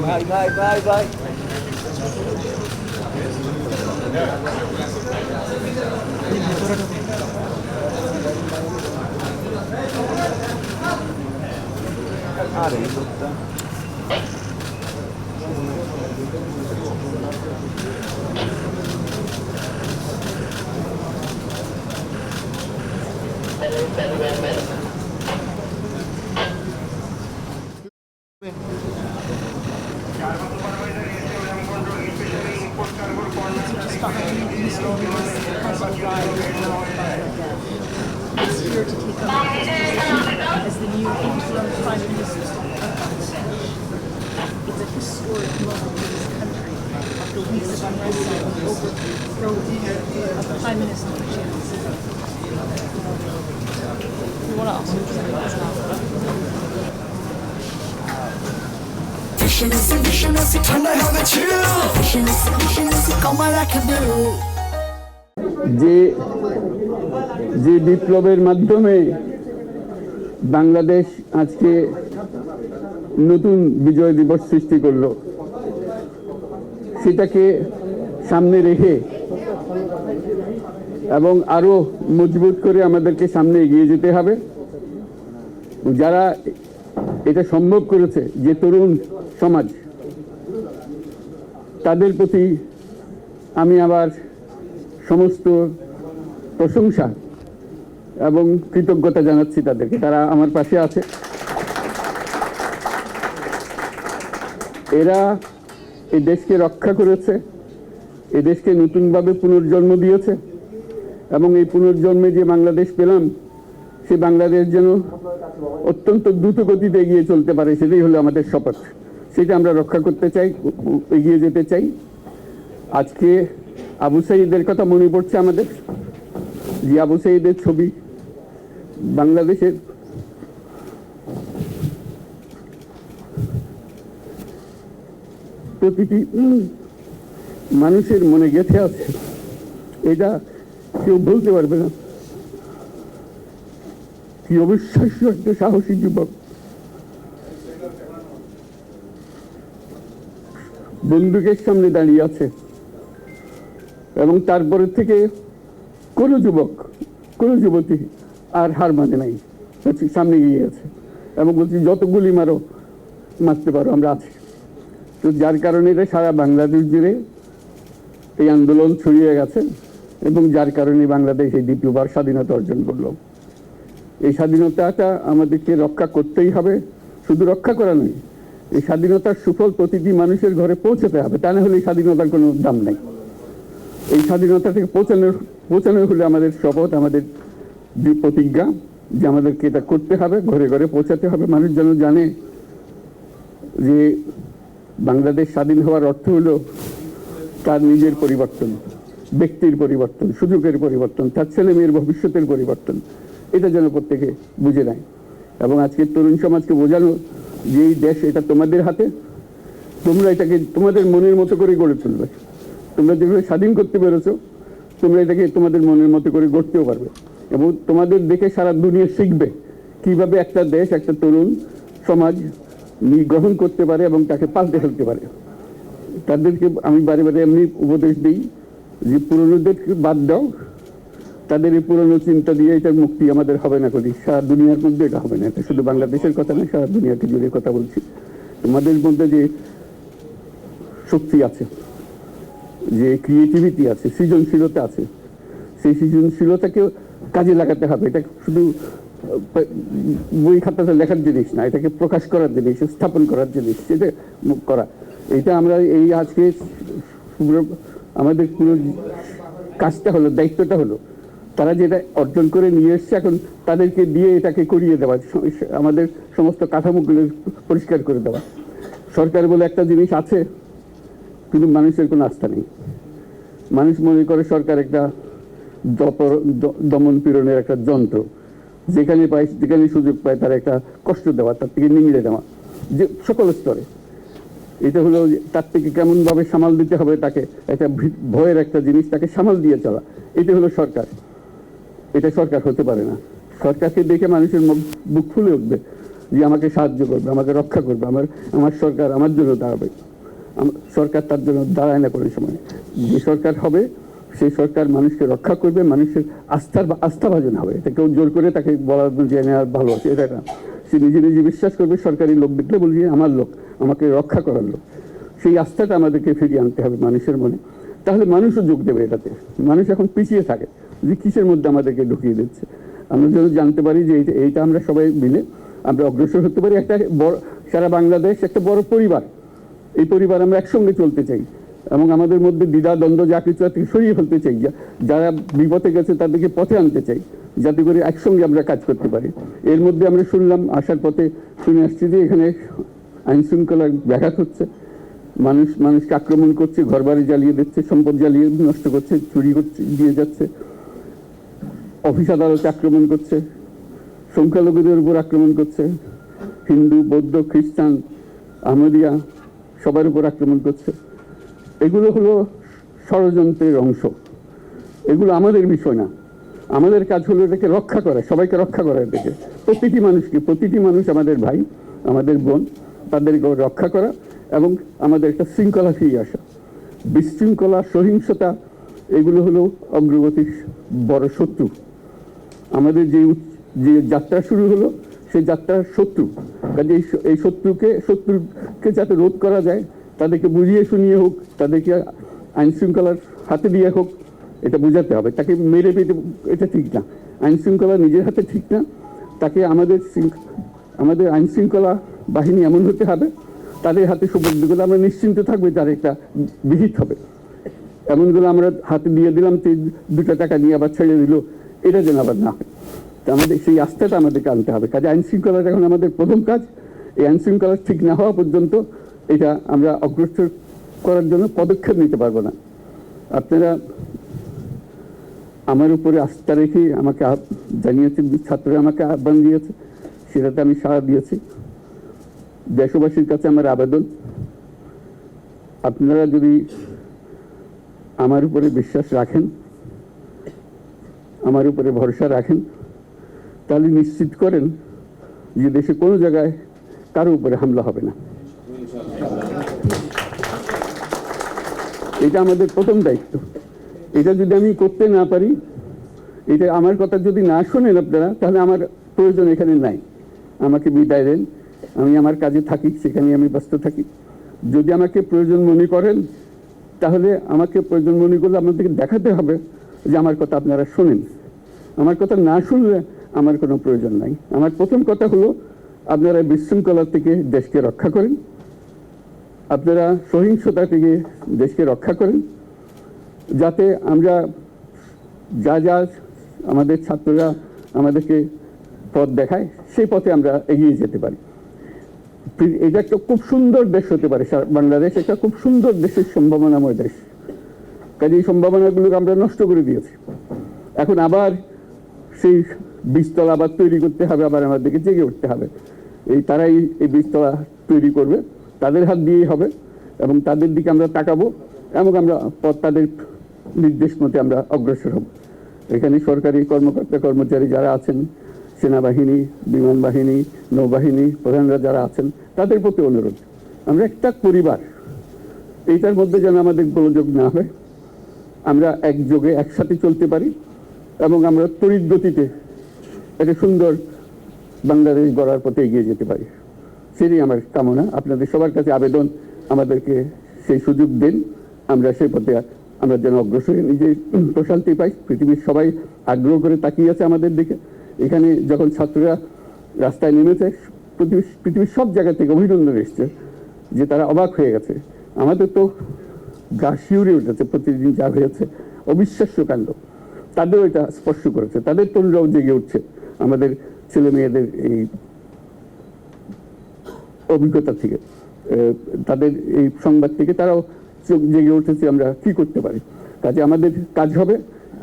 ভাই ভাই ভাই ভাই আরে লোকটা is here to take up as the new interim Prime Minister of Bangladesh. It's a historic moment in this country after weeks of unrest and the overthrow of the Prime Minister. We want to also present this now. Vision is ঠান্ডা হবে ছিল vision is কমা রাখবে যে যে বিপ্লবের মাধ্যমে বাংলাদেশ আজকে নতুন বিজয় দিবস সৃষ্টি করলো, সেটাকে সামনে রেখে এবং আরো মজবুত করে আমাদেরকে সামনে এগিয়ে যেতে হবে। যারা এটা সম্ভব করেছে, যে তরুণ সমাজ, তাদের প্রতি আমি আবার সমস্ত প্রশংসা এবং কৃতজ্ঞতা জানাচ্ছি তাদেরকে। তারা আমার পাশে আছে। এরা এই দেশকে রক্ষা করেছে, এই দেশকে নতুনভাবে পুনর্জন্ম দিয়েছে এবং এই পুনর্জন্মে যে বাংলাদেশ পেলাম, সে বাংলাদেশ যেন অত্যন্ত দ্রুত গতিতে এগিয়ে চলতে পারে, সেটাই হলো আমাদের শপথ। সেটা আমরা রক্ষা করতে চাই, এগিয়ে যেতে চাই। আজকে আবু সাঈদের কথা মনে পড়ছে আমাদের, যে আবু সাঈদের ছবি বাংলাদেশের প্রতিটি মানুষের মনে গেঁথে আছে, এটা কেউ বলতে পারবে না। কি অবিশ্বাস্য একটা সাহসী যুবক, বন্দুকের সামনে দাঁড়িয়ে আছে এবং তারপরে থেকে কোনো যুবক, কোনো যুবতী আর হার মানে নাই, সামনে গিয়ে আছে এবং বলছি যত গুলি মারো, মারতে পারো, আমরা আছি। তো যার কারণে এটা সারা বাংলাদেশ জুড়ে এই আন্দোলন ছড়িয়ে গেছে এবং যার কারণে বাংলাদেশ এই দ্বিতীয়বার স্বাধীনতা অর্জন করলো। এই স্বাধীনতাটা আমাদেরকে রক্ষা করতেই হবে। শুধু রক্ষা করা নয়, এই স্বাধীনতার সুফল প্রতিটি মানুষের ঘরে পৌঁছাতে হবে, তা না হলে এই স্বাধীনতার কোনো দাম নেই। এই স্বাধীনতা থেকে পৌঁছানো হলে আমাদের শপথ, আমাদের যে প্রতিজ্ঞা, যে আমাদেরকে এটা করতে হবে, ঘরে ঘরে পৌঁছাতে হবে। মানুষ যেন জানে যে বাংলাদেশ স্বাধীন হওয়ার অর্থ হলো তার নিজের পরিবর্তন, ব্যক্তির পরিবর্তন, সুযোগের পরিবর্তন, তার ছেলে মেয়ের ভবিষ্যতের পরিবর্তন। এটা যেন প্রত্যেকে বুঝে নেয় এবং আজকের তরুণ সমাজকে বোঝানো যে এই দেশ এটা তোমাদের হাতে, তোমরা এটাকে তোমাদের মনের মতো করে গড়ে তুলবে। তোমরা যেভাবে স্বাধীন করতে পেরেছো, তোমরা এটাকে তোমাদের মনের মতো করে গড়তেও পারবে এবং তোমাদের দেখে সারা দুনিয়া শিখবে কিভাবে একটা দেশ, একটা তরুণ সমাজ গ্রহণ করতে পারে এবং তাকে পাল্টে ফেলতে পারে। তাদেরকে আমি বারে বারে এমনি উপদেশ দিই যে পুরনোদেরকে বাদ দাও, তাদের এই পুরনো চিন্তা দিয়ে এটার মুক্তি আমাদের হবে না। করি সারা দুনিয়ার মধ্যে এটা হবে না। এটা শুধু বাংলাদেশের কথা নয়, সারা দুনিয়াকে জুড়ে কথা বলছি। তোমাদের মধ্যে যে শক্তি আছে, যে ক্রিয়েটিভিটি আছে, সৃজনশীলতা আছে, সেই সৃজনশীলতাকে কাজে লাগাতে হবে। এটা শুধু বই খাতাতে লেখার জিনিস না, এটাকে প্রকাশ করার জিনিস, স্থাপন করার জিনিস, সেটা করা। এটা আমরা এই আজকে আমাদের পুরো কাজটা হলো, দায়িত্বটা হলো তারা যেটা অর্জন করে নিয়ে এসছে, এখন তাদেরকে দিয়ে এটাকে করিয়ে দেওয়া, আমাদের সমস্ত কাঠামোগুলো পরিষ্কার করে দেওয়া। সরকার বলে একটা জিনিস আছে, কিন্তু মানুষের কোনো আস্থা নেই। মানুষ মনে করে সরকার একটা দমন পীড়নের একটা যন্ত্র, যেখানে পায়, যেখানে সুযোগ পায় তার একটা কষ্ট দেওয়া, তার থেকে নিংড়ে দেওয়া, যে সকল স্তরে। এটা হলো তার থেকে কেমনভাবে সামাল দিতে হবে, তাকে একটা ভয়ের একটা জিনিস, তাকে সামাল দিয়ে চলা, এটা হলো সরকার। এটা সরকার হতে পারে না। সরকারকে দেখে মানুষের বুক ফুলে উঠবে যে আমাকে সাহায্য করবে, আমাকে রক্ষা করবে, আমার সরকার আমার জন্য দাঁড়াবে। সরকার তার জন্য দাঁড়ায় না কোনো সময়। যে সরকার হবে সেই সরকার মানুষকে রক্ষা করবে, মানুষের আস্থাভাজন হবে। এটা কেউ জোর করে তাকে বলার যে নেওয়ার ভালো আছে এটা না। সে নিজে নিজে বিশ্বাস করবে, সরকারি লোক দেখলে বলবে আমার লোক, আমাকে রক্ষা করার লোক। সেই আস্থাটা আমাদেরকে ফিরিয়ে আনতে হবে মানুষের মনে, তাহলে মানুষও যোগ দেবে এটাতে। মানুষ এখন পিছিয়ে থাকে যে কিসের মধ্যে আমাদেরকে ঢুকিয়ে দিচ্ছে। আমরা যেন জানতে পারি যে এইটা আমরা সবাই মিলে আমরা অগ্রসর হতে পারি। একটা বড়, সারা বাংলাদেশ একটা বড় পরিবার, এই পরিবার আমরা একসঙ্গে চলতে চাই এবং আমাদের মধ্যে দ্বিধা দ্বন্দ্ব যা কিছু থেকে সরিয়ে ফেলতে চাই। যারা বিপথে গেছে তাদেরকে পথে আনতে চাই, যাতে করে একসঙ্গে আমরা কাজ করতে পারি। এর মধ্যে আমরা শুনলাম, আসার পথে শুনে আসছি যে এখানে আইন শৃঙ্খলা ব্যাঘাত হচ্ছে, মানুষকে আক্রমণ করছে, ঘরবাড়ি জ্বালিয়ে দিচ্ছে, সম্পদ জ্বালিয়ে নষ্ট করছে, চুরি করছে, দিয়ে যাচ্ছে, অফিস আদালতে আক্রমণ করছে, সংখ্যালঘুদের উপর আক্রমণ করছে, হিন্দু, বৌদ্ধ, খ্রিস্টান, আহমদিয়া সবার উপর আক্রমণ করছে। এগুলো হলো ষড়যন্ত্রের অংশ, এগুলো আমাদের বিষয় না। আমাদের কাজ হলো এটাকে রক্ষা করা, সবাইকে রক্ষা করা। এটাকে প্রতিটি মানুষ আমাদের ভাই, আমাদের বোন, তাদেরকে রক্ষা করা এবং আমাদের একটা শৃঙ্খলা ফিরিয়ে আসা। বিশৃঙ্খলা, সহিংসতা এগুলো হলো অগ্রগতির বড় শত্রু। আমাদের যে যাত্রা শুরু হলো সেই যাত্রার শত্রু। কাজে এই শত্রুকে যাতে রোধ করা যায়, তাদেরকে বুঝিয়ে শুনিয়ে হোক, তাদেরকে আইন শৃঙ্খলার হাতে দিয়ে হোক, এটা বোঝাতে হবে। তাকে মেরে পেটে এটা ঠিক না, আইন শৃঙ্খলা নিজের হাতে ঠিক না। তাকে আমাদের আইন শৃঙ্খলা বাহিনী এমন হতে হবে, তাদের হাতে সুবদ্ধগুলো আমরা নিশ্চিন্ত থাকবে, তার একটা বিহিত হবে। এমনগুলো আমরা হাতে দিয়ে দিলাম, 2 টাকা নিয়ে আবার ছেড়ে দিল, এটা যেন আবার না হয়। আমাদের সেই আস্থাটা আমাদেরকে আনতে হবে। কাজে আইন শৃঙ্খলাটা এখন আমাদের প্রথম কাজ। এই আইন শৃঙ্খলা ঠিক না হওয়া পর্যন্ত এটা আমরা অগ্রসর করার জন্য পদক্ষেপ নিতে পারবো না। আপনারা আমার উপরে আস্থা রেখে আমাকে জানিয়েছেন, ছাত্ররা আমাকে আহ্বান দিয়েছে, সেটাতে আমি সাড়া দিয়েছি। দেশবাসীর কাছে আমার আবেদন, আপনারা যদি আমার উপরে বিশ্বাস রাখেন, আমার উপরে ভরসা রাখেন, তাহলে নিশ্চিত করেন যে দেশে কোনো জায়গায় কারো উপরে হামলা হবে না। এটা আমাদের প্রথম দায়িত্ব। এটা যদি আমি করতে না পারি, এটা আমার কথা যদি না শোনেন আপনারা, তাহলে আমার প্রয়োজন এখানে নাই। আমাকে বিদায় দেন, আমি আমার কাজে থাকি, সেখানে আমি ব্যস্ত থাকি। যদি আমাকে প্রয়োজন মনে করেন, তাহলে আমাকে প্রয়োজন মনে করলে আপনাদেরকে দেখাতে হবে যে আমার কথা আপনারা শোনেন। আমার কথা না শুনলে আমার কোনো প্রয়োজন নাই। আমার প্রথম কথা হলো, আপনারা বিশৃঙ্খলা থেকে দেশকে রক্ষা করেন, আপনারা সহিংসতা থেকে দেশকে রক্ষা করেন, যাতে আমরা যা আমাদের ছাত্ররা আমাদেরকে পথ দেখায়, সেই পথে আমরা এগিয়ে যেতে পারি। এটা একটা খুব সুন্দর দেশ হতে পারে। বাংলাদেশ একটা খুব সুন্দর দেশের সম্ভাবনাময় দেশ। কাজে এই সম্ভাবনাগুলোকে আমরা নষ্ট করে দিয়েছি। এখন আবার সেই বীজতলা আবার তৈরি করতে হবে, আবার আমাদেরকে জেগে উঠতে হবে। তারাই এই বীজতলা তৈরি করবে, তাদের হাত দিয়েই হবে এবং তাদের দিকে আমরা তাকাবো এবং আমরা তাদের নির্দেশ মতে আমরা অগ্রসর হব। এখানে সরকারি কর্মকর্তা কর্মচারী যারা আছেন, সেনাবাহিনী, বিমান বাহিনী, নৌবাহিনী প্রধানরা যারা আছেন, তাদের প্রতি অনুরোধ, আমরা একটা পরিবার, এইটার মধ্যে যেন আমাদের গোলযোগ না হয়, আমরা একযোগে একসাথে চলতে পারি এবং আমরা তড়িৎ গতিতে একটা সুন্দর বাংলাদেশ গড়ার পথে এগিয়ে যেতে পারি। সেটাই আমার কামনা। আপনাদের সবার কাছে আবেদন, আমাদেরকে সেই সুযোগ দেন, আমরা সেই পথে আমরা যেন অগ্রসর নিজে প্রশান্তি পাই। পৃথিবীর সবাই আগ্রহ করে তাকিয়ে আছে আমাদের দিকে। এখানে যখন ছাত্ররা রাস্তায় নেমেছে, পৃথিবীর সব জায়গা থেকে অভিনন্দন এসছে, যে তারা অবাক হয়ে গেছে। আমাদের তো গা শিউরে উঠেছে, প্রতিদিন যা হয়েছে অবিশ্বাস্য কাণ্ড। তাদেরও এটা স্পর্শ করেছে, তাদের তরুণরাও জেগে উঠছে আমাদের ছেলে মেয়েদের এই অভিজ্ঞতা থেকে, তাদের এই সংবাদ থেকে তারাও চোখ জেগে উঠেছে আমরা কি করতে পারি। কাজে আমাদের কাজ হবে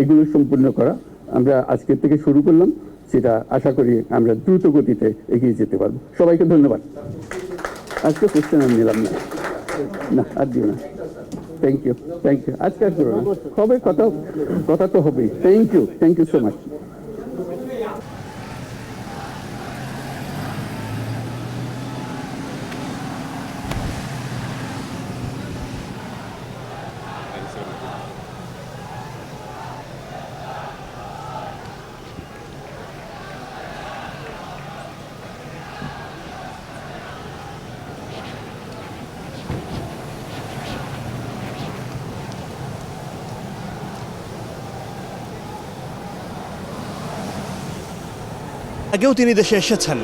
এগুলো সম্পূর্ণ করা। আমরা আজকের থেকে শুরু করলাম, সেটা আশা করি আমরা দ্রুত গতিতে এগিয়ে যেতে পারবো। সবাইকে ধন্যবাদ। আজকে কোশ্চেন আমি নিলাম না, আর দিও না। Thank you. আজকে আর করো না, হবে কথা তো হবেই। Thank you so much. আগেও তিনি দেশে এসেছেন,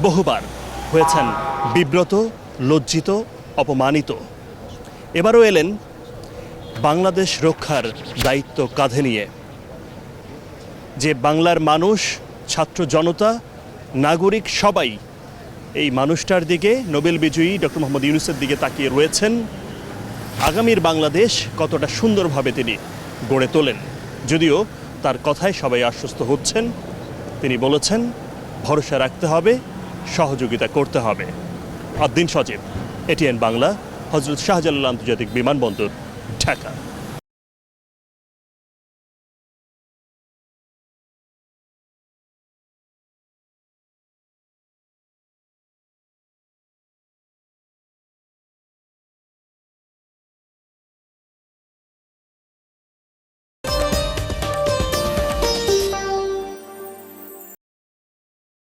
বহুবার হয়েছেন বিব্রত, লজ্জিত, অপমানিত। এবারও এলেন বাংলাদেশ রক্ষার দায়িত্ব কাঁধে নিয়ে। যে বাংলার মানুষ, ছাত্র জনতা, নাগরিক সবাই এই মানুষটার দিকে, নোবেল বিজয়ী ডক্টর মোহাম্মদ ইউনূসের দিকে তাকিয়ে রয়েছেন। আগামীর বাংলাদেশ কতটা সুন্দরভাবে তিনি গড়ে তোলেন। যদিও তার কথায় সবাই আশ্বস্ত হচ্ছেন, তিনি বলেছেন ভরসা রাখতে হবে, সহযোগিতা করতে হবে। আদ্দিন সজীব, এটিএন বাংলা, হযরত শাহজালাল আন্তর্জাতিক বিমানবন্দর, ঢাকা।